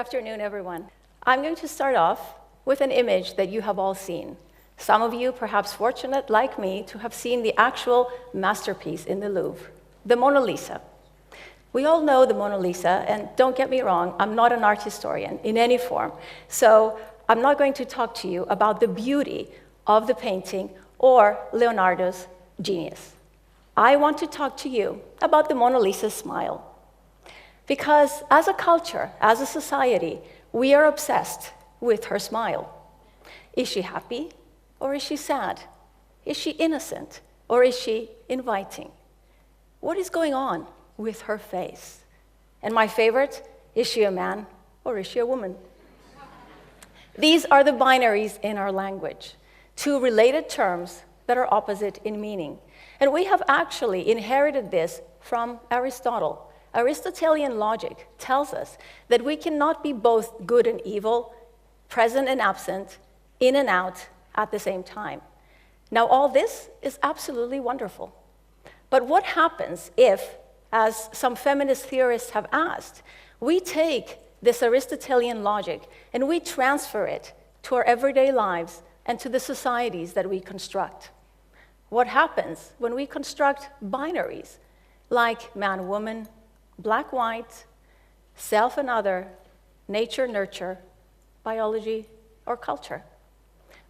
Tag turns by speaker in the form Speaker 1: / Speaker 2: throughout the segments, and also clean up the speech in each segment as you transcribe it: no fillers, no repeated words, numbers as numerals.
Speaker 1: afternoon, everyone. I'm going to start off with an image that you have all seen. Some of you, perhaps fortunate like me, to have seen the actual masterpiece in the Louvre, the Mona Lisa. We all know the Mona Lisa, and don't get me wrong, I'm not an art historian in any form. So I'm not going to talk to you about the beauty of the painting or Leonardo's genius. I want to talk to you about the Mona Lisa's smile. Because as a culture, as a society, we are obsessed with her smile. Is she happy or is she sad? Is she innocent or is she inviting? What is going on with her face? And my favorite, is she a man or is she a woman? These are the binaries in our language, two related terms that are opposite in meaning. And we have actually inherited this from Aristotle. Aristotelian logic tells us that we cannot be both good and evil, present and absent, in and out at the same time. Now, all this is absolutely wonderful. But what happens if, as some feminist theorists have asked, we take this Aristotelian logic and we transfer it to our everyday lives and to the societies that we construct? What happens when we construct binaries like man-woman, black-white, self and other, nature-nurture, biology, or culture?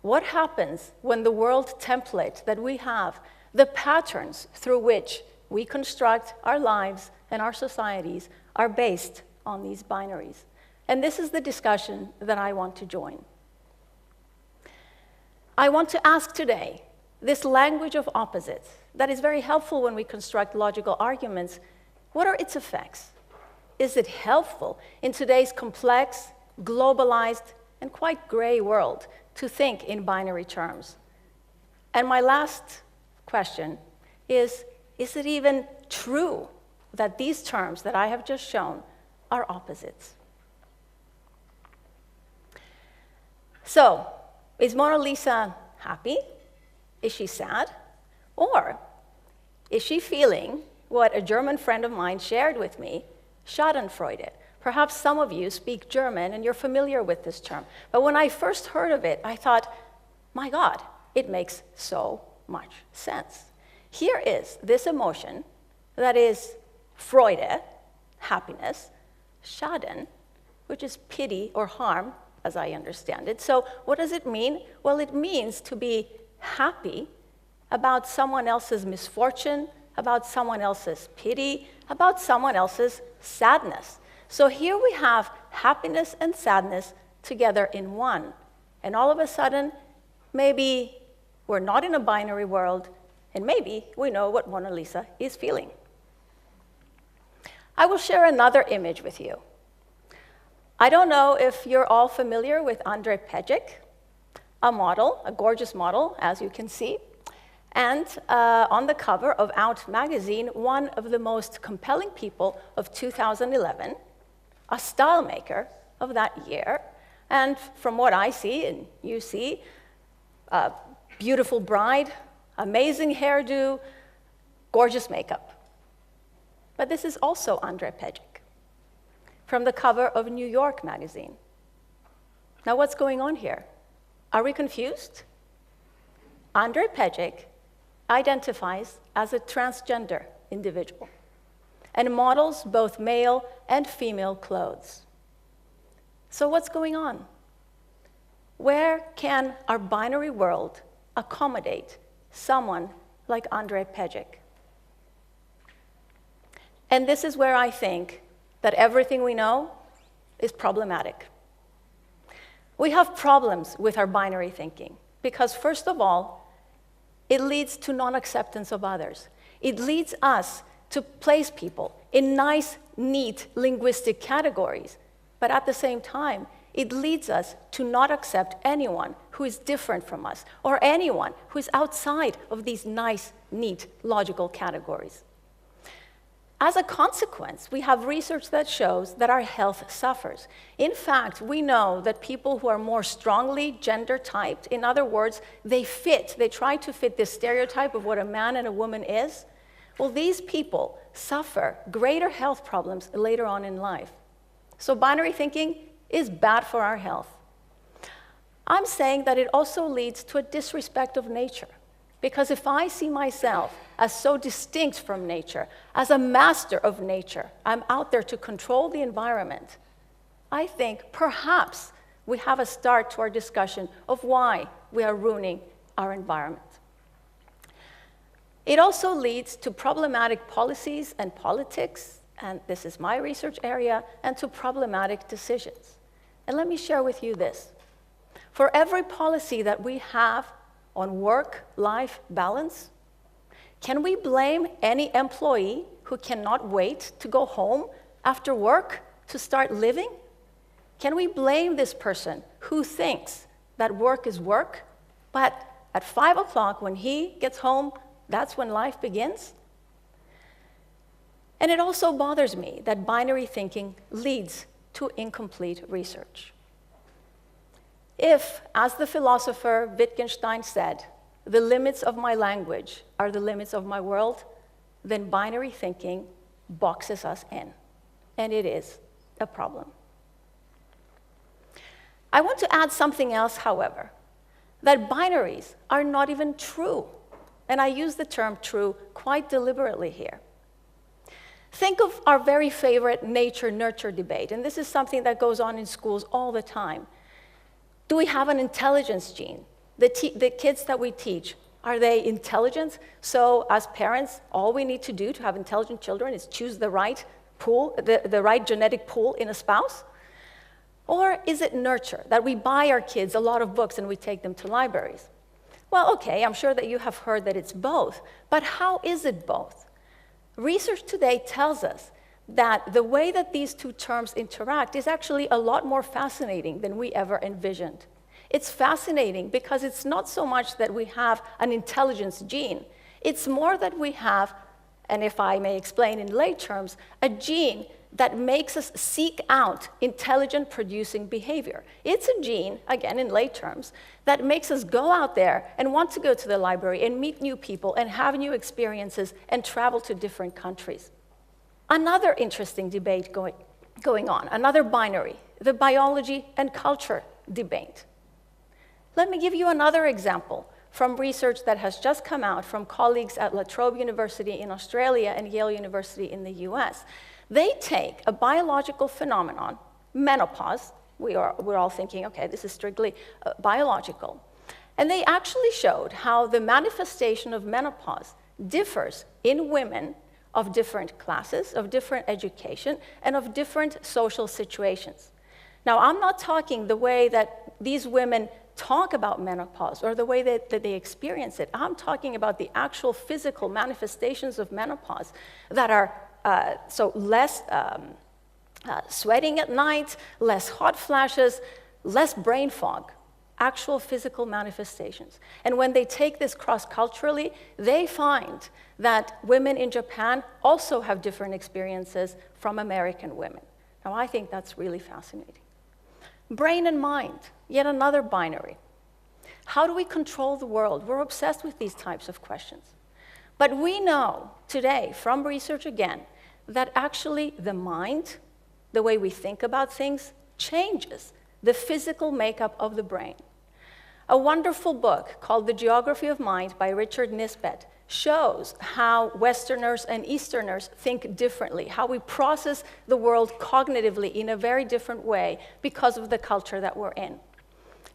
Speaker 1: What happens when the world template that we have, the patterns through which we construct our lives and our societies, are based on these binaries? And this is the discussion that I want to join. I want to ask today, this language of opposites that is very helpful when we construct logical arguments, what are its effects? Is it helpful in today's complex, globalized, and quite gray world to think in binary terms? And my last question is it even true that these terms that I have just shown are opposites? So, is Mona Lisa happy? Is she sad? Or is she feeling what a German friend of mine shared with me, Schadenfreude? Perhaps some of you speak German and you're familiar with this term. But when I first heard of it, I thought, my God, it makes so much sense. Here is this emotion that is Freude, happiness, Schaden, which is pity or harm, as I understand it. So what does it mean? Well, it means to be happy about someone else's misfortune, about someone else's pity, about someone else's sadness. So here we have happiness and sadness together in one. And all of a sudden, maybe we're not in a binary world, and maybe we know what Mona Lisa is feeling. I will share another image with you. I don't know if you're all familiar with Andrej Pejic, a model, a gorgeous model, as you can see. And on the cover of Out magazine, one of the most compelling people of 2011, a style maker of that year. And from what I see, and you see, a beautiful bride, amazing hairdo, gorgeous makeup. But this is also Andrej Pejic, from the cover of New York magazine. Now, what's going on here? Are we confused? Andrej Pejic identifies as a transgender individual and models both male and female clothes. So what's going on? Where can our binary world accommodate someone like Andrej Pejic? And this is where I think that everything we know is problematic. We have problems with our binary thinking because, first of all, it leads to non-acceptance of others. It leads us to place people in nice, neat linguistic categories, but at the same time, it leads us to not accept anyone who is different from us or anyone who is outside of these nice, neat, logical categories. As a consequence, we have research that shows that our health suffers. In fact, we know that people who are more strongly gender typed, in other words, they try to fit this stereotype of what a man and a woman is, well, these people suffer greater health problems later on in life. So binary thinking is bad for our health. I'm saying that it also leads to a disrespect of nature. Because if I see myself as so distinct from nature, as a master of nature, I'm out there to control the environment, I think perhaps we have a start to our discussion of why we are ruining our environment. It also leads to problematic policies and politics, and this is my research area, and to problematic decisions. And let me share with you this. For every policy that we have on work-life balance, can we blame any employee who cannot wait to go home after work to start living? Can we blame this person who thinks that work is work, but at 5 o'clock when he gets home, that's when life begins? And it also bothers me that binary thinking leads to incomplete research. If, as the philosopher Wittgenstein said, the limits of my language are the limits of my world, then binary thinking boxes us in, and it is a problem. I want to add something else, however, that binaries are not even true, and I use the term true quite deliberately here. Think of our very favorite nature-nurture debate, and this is something that goes on in schools all the time. Do we have an intelligence gene? The kids that we teach, are they intelligent? So as parents, all we need to do to have intelligent children is choose the right pool, the right genetic pool in a spouse? Or is it nurture, that we buy our kids a lot of books and we take them to libraries? Well, okay, I'm sure that you have heard that it's both, but how is it both? Research today tells us that the way that these two terms interact is actually a lot more fascinating than we ever envisioned. It's fascinating because it's not so much that we have an intelligence gene. It's more that we have, and if I may explain in lay terms, a gene that makes us seek out intelligent producing behavior. It's a gene, again in lay terms, that makes us go out there and want to go to the library and meet new people and have new experiences and travel to different countries. Another interesting debate going on, another binary, the biology and culture debate. Let me give you another example from research that has just come out from colleagues at La Trobe University in Australia and Yale University in the US. They take a biological phenomenon, menopause, we're all thinking, okay, this is strictly biological, and they actually showed how the manifestation of menopause differs in women of different classes, of different education, and of different social situations. Now, I'm not talking the way that these women talk about menopause or the way that they experience it. I'm talking about the actual physical manifestations of menopause that are so less sweating at night, less hot flashes, less brain fog, actual physical manifestations. And when they take this cross-culturally, they find that women in Japan also have different experiences from American women. Now, I think that's really fascinating. Brain and mind, yet another binary. How do we control the world? We're obsessed with these types of questions. But we know today, from research again, that actually the mind, the way we think about things, changes the physical makeup of the brain. A wonderful book called The Geography of Mind by Richard Nisbett shows how Westerners and Easterners think differently, how we process the world cognitively in a very different way because of the culture that we're in.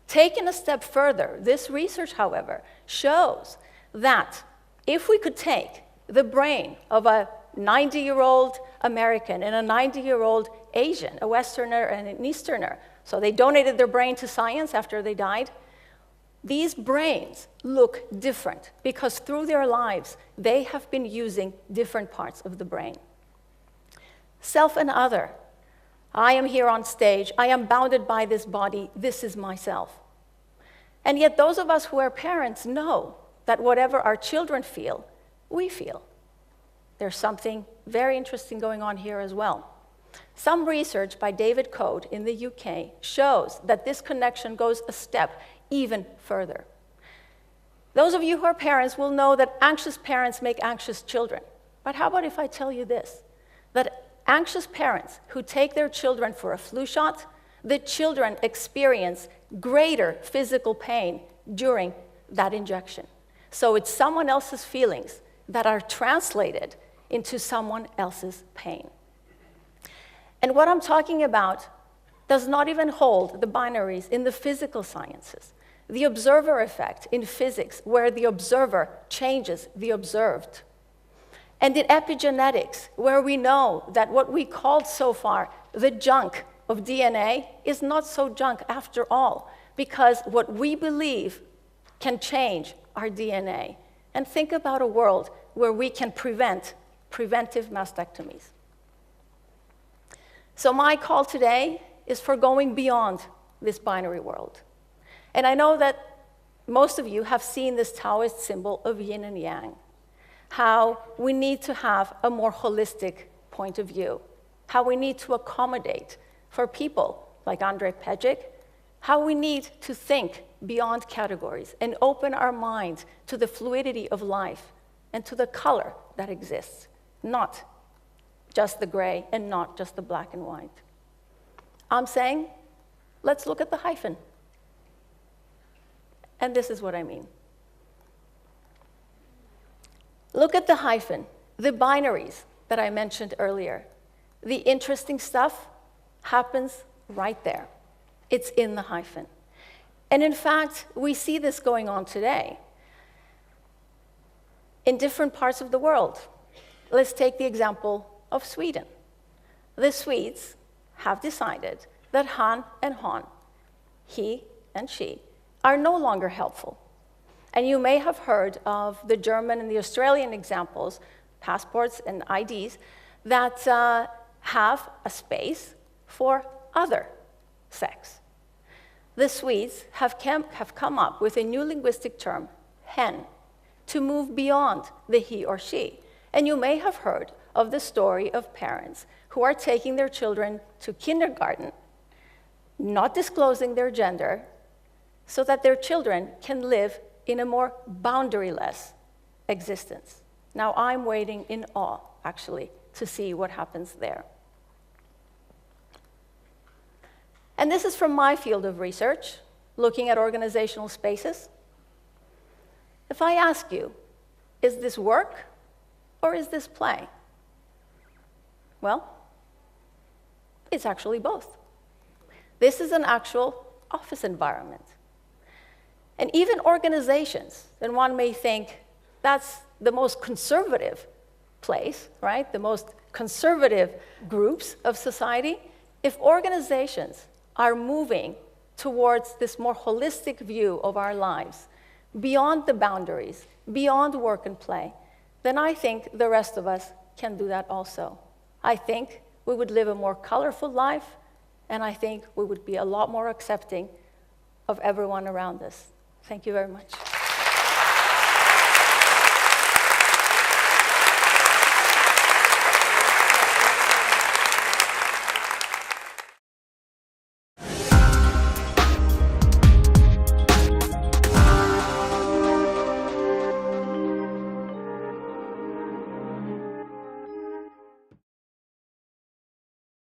Speaker 1: Taken a step further, this research, however, shows that if we could take the brain of a 90-year-old American and a 90-year-old Asian, a Westerner and an Easterner, so they donated their brain to science after they died, these brains look different because through their lives, they have been using different parts of the brain. Self and other. I am here on stage. I am bounded by this body. This is myself. And yet those of us who are parents know that whatever our children feel, we feel. There's something very interesting going on here as well. Some research by David Coate in the UK shows that this connection goes a step even further. Those of you who are parents will know that anxious parents make anxious children. But how about if I tell you this? That anxious parents who take their children for a flu shot, the children experience greater physical pain during that injection. So it's someone else's feelings that are translated into someone else's pain. And what I'm talking about does not even hold the binaries in the physical sciences. The observer effect in physics, where the observer changes the observed. And in epigenetics, where we know that what we called so far the junk of DNA is not so junk after all, because what we believe can change our DNA. And think about a world where we can prevent preventive mastectomies. So my call today is for going beyond this binary world. And I know that most of you have seen this Taoist symbol of yin and yang, how we need to have a more holistic point of view, how we need to accommodate for people like Andrei Pejic, how we need to think beyond categories and open our minds to the fluidity of life and to the color that exists, not just the gray and not just the black and white. I'm saying, let's look at the hyphen. And this is what I mean. Look at the hyphen, the binaries that I mentioned earlier. The interesting stuff happens right there. It's in the hyphen. And in fact, we see this going on today in different parts of the world. Let's take the example of Sweden. The Swedes have decided that han and hon, he and she, are no longer helpful. And you may have heard of the German and the Australian examples, passports and IDs, that have a space for other sex. The Swedes have come up with a new linguistic term, hen, to move beyond the he or she. And you may have heard of the story of parents who are taking their children to kindergarten, not disclosing their gender, so that their children can live in a more boundaryless existence. Now, I'm waiting in awe, actually, to see what happens there. And this is from my field of research, looking at organizational spaces. If I ask you, is this work or is this play? Well, it's actually both. This is an actual office environment. And even organizations, and one may think that's the most conservative place, right? The most conservative groups of society. If organizations are moving towards this more holistic view of our lives, beyond the boundaries, beyond work and play, then I think the rest of us can do that also. I think we would live a more colorful life, and I think we would be a lot more accepting of everyone around us. Thank you very much.